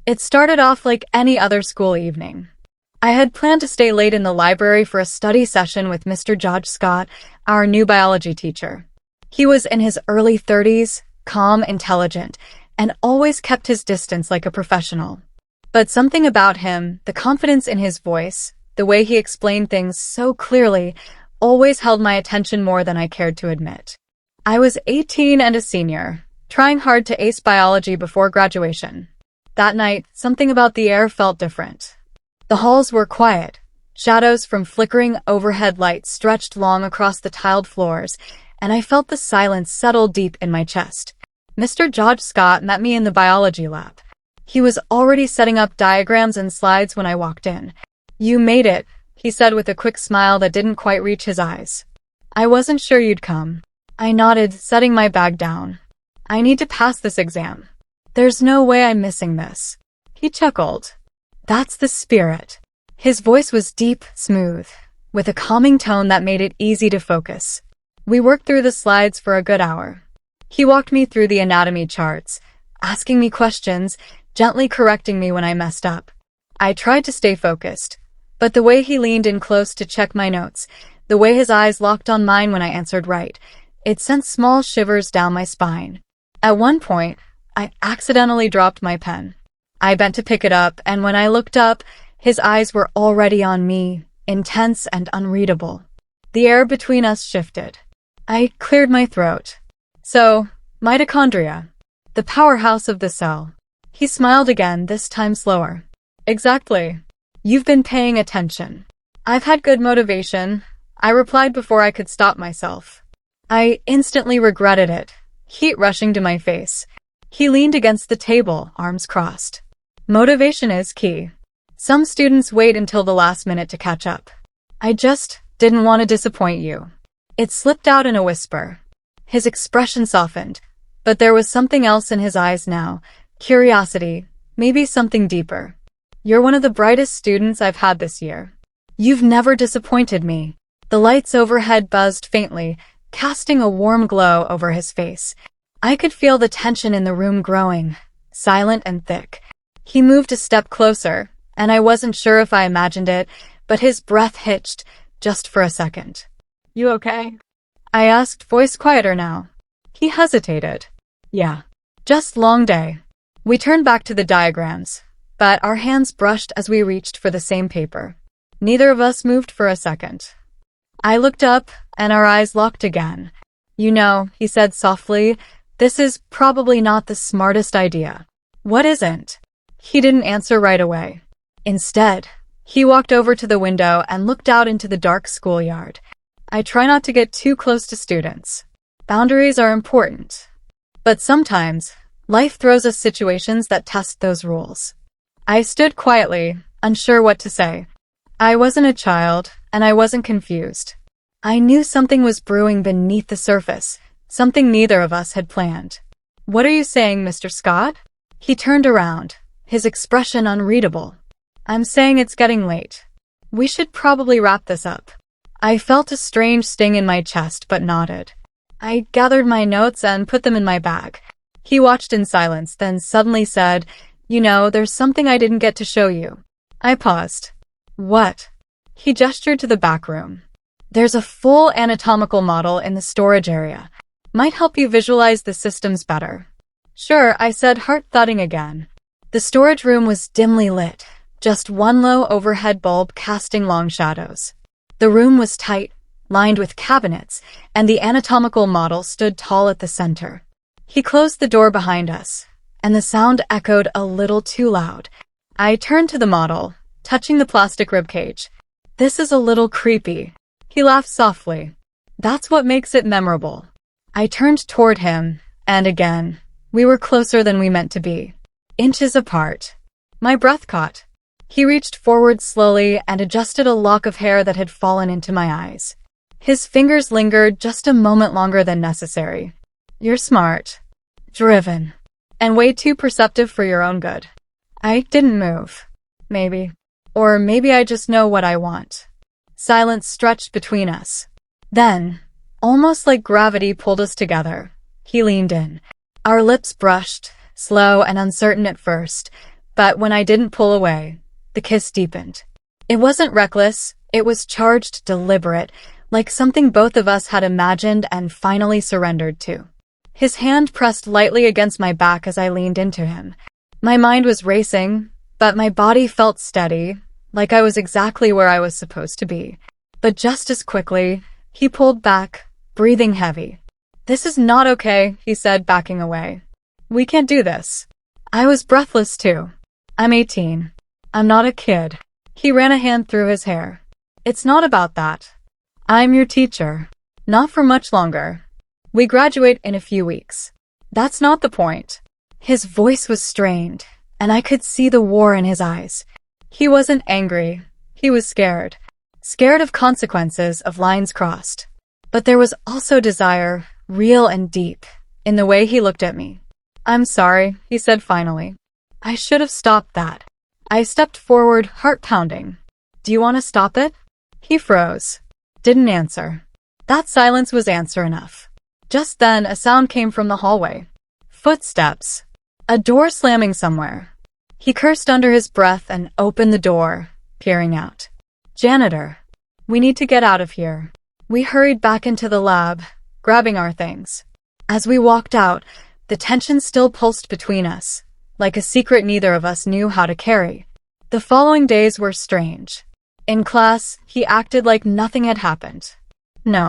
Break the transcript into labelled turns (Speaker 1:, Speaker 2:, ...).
Speaker 1: It started off like any other school evening. I had planned to stay late in the library for a study session with Mr. Joj Scot, our new biology teacher. He was in his early 30s, calm, intelligent, and always kept his distance like a professional. But something about him, the confidence in his voice, the way he explained things so clearly, always held my attention more than I cared to admit. I was 18 and a senior, trying hard to ace biology before graduation. That night, something about the air felt different. The halls were quiet. Shadows from flickering overhead lights stretched long across the tiled floors, and I felt the silence settle deep in my chest. Mr. Joj Scot met me in the biology lab. He was already setting up diagrams and slides when I walked in. "You made it," he said with a quick smile that didn't quite reach his eyes. "I wasn't sure you'd come." I nodded, setting my bag down. "I need to pass this exam. There's no way I'm missing this." He chuckled. "That's the spirit." His voice was deep, smooth, with a calming tone that made it easy to focus. We worked through the slides for a good hour. He walked me through the anatomy charts, asking me questions, gently correcting me when I messed up. I tried to stay focused, but the way he leaned in close to check my notes, the way his eyes locked on mine when I answered right, it sent small shivers down my spine. At one point, I accidentally dropped my pen. I bent to pick it up, and when I looked up, his eyes were already on me, intense and unreadable. The air between us shifted. I cleared my throat. "So, mitochondria, the powerhouse of the cell." He smiled again, this time slower. "Exactly. You've been paying attention." "I've had good motivation," I replied before I could stop myself. I instantly regretted it, heat rushing to my face. He leaned against the table, arms crossed. "Motivation is key. Some students wait until the last minute to catch up. I just didn't want to disappoint you." It slipped out in a whisper. His expression softened, but there was something else in his eyes now. Curiosity, maybe something deeper. "You're one of the brightest students I've had this year. You've never disappointed me." The lights overhead buzzed faintly, casting a warm glow over his face. I could feel the tension in the room growing, silent and thick. He moved a step closer, and I wasn't sure if I imagined it, but his breath hitched, just for a second. "You okay?" I asked, voice quieter now. He hesitated. "Yeah. Just long day." We turned back to the diagrams, but our hands brushed as we reached for the same paper. Neither of us moved for a second. I looked up, and our eyes locked again. "You know," he said softly, "this is probably not the smartest idea." "What isn't?" He didn't answer right away. Instead, he walked over to the window and looked out into the dark schoolyard. "I try not to get too close to students. Boundaries are important. But sometimes, life throws us situations that test those rules." I stood quietly, unsure what to say. I wasn't a child, and I wasn't confused. I knew something was brewing beneath the surface, something neither of us had planned. "What are you saying, Mr. Scott?" He turned around, his expression unreadable. "I'm saying it's getting late. We should probably wrap this up." I felt a strange sting in my chest but nodded. I gathered my notes and put them in my bag. He watched in silence, then suddenly said, "You know, there's something I didn't get to show you." I paused. "What?" He gestured to the back room. "There's a full anatomical model in the storage area. Might help you visualize the systems better." "Sure," I said, heart thudding again. The storage room was dimly lit, just one low overhead bulb casting long shadows. The room was tight, lined with cabinets, and the anatomical model stood tall at the center. He closed the door behind us, and the sound echoed a little too loud. I turned to the model, touching the plastic ribcage. "This is a little creepy." He laughed softly. "That's what makes it memorable." I turned toward him, and again, we were closer than we meant to be. Inches apart. My breath caught. He reached forward slowly and adjusted a lock of hair that had fallen into my eyes. His fingers lingered just a moment longer than necessary. "You're smart, driven, and way too perceptive for your own good." I didn't move. Maybe. Or maybe I just know what I want. Silence stretched between us. Then, almost like gravity pulled us together, he leaned in. Our lips brushed, slow and uncertain at first, But when I didn't pull away, the kiss deepened. It wasn't reckless, it was charged, deliberate, like something both of us had imagined and finally surrendered to. His hand pressed lightly against my back as I leaned into him. My mind was racing, but my body felt steady, like I was exactly where I was supposed to be. But just as quickly, he pulled back, breathing heavy. "This is not okay," he said, backing away. "We can't do this." I was breathless too. "I'm 18. I'm not a kid." He ran a hand through his hair. "It's not about that. I'm your teacher. Not for much longer. We graduate in a few weeks. That's not the point." His voice was strained, and I could see the war in his eyes. He wasn't angry. He was scared. Scared of consequences, of lines crossed. But there was also desire, real and deep, in the way he looked at me. "I'm sorry," he said finally. "I should have stopped that." I stepped forward, heart pounding. "Do you want to stop it?" He froze. Didn't answer. That silence was answer enough. Just then, a sound came from the hallway. Footsteps. A door slamming somewhere. He cursed under his breath and opened the door, peering out. "Janitor. We need to get out of here." We hurried back into the lab, grabbing our things. As we walked out, the tension still pulsed between us, like a secret neither of us knew how to carry. The following days were strange. In class, he acted like nothing had happened. No,